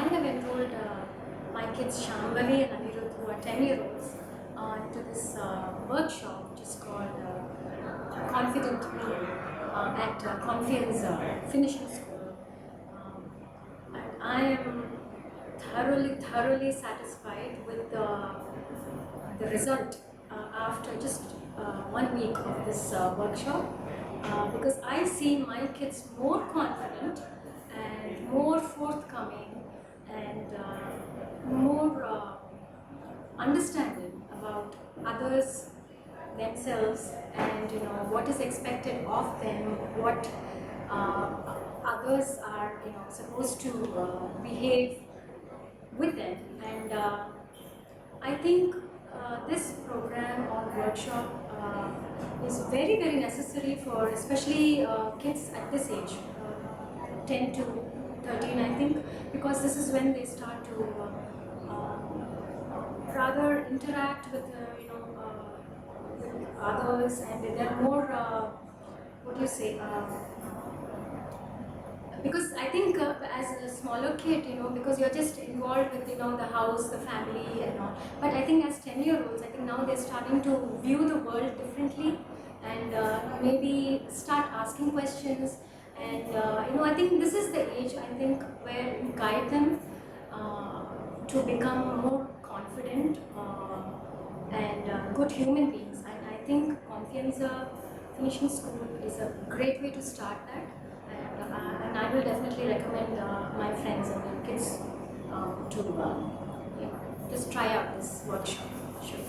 have enrolled my kids Shambhavi and Anirudh, who are 10-year-olds, into this workshop which is called Confident Me at Confiance Finnish School. And I am thoroughly satisfied with the result after just 1 week of this workshop, because I see my kids more confident and more forthcoming and more understanding about others, themselves, and what is expected of them, what others are supposed to behave with them. And I think this program or workshop is very necessary for especially kids at this age, 10 to 13, I think, because this is when they start to rather interact with with others, and they're more what do you say, because I think as a smaller kid, because you're just involved with the house, the family and all, but I think as 10-year-olds, I think now they're starting to view the world differently and maybe start asking questions. And I think this is the age, I think, where you guide them to become more confident and good human beings. And I think Confianza Finnish School is a great way to start that. And I will definitely recommend my friends and their kids to just try out this workshop. Sure.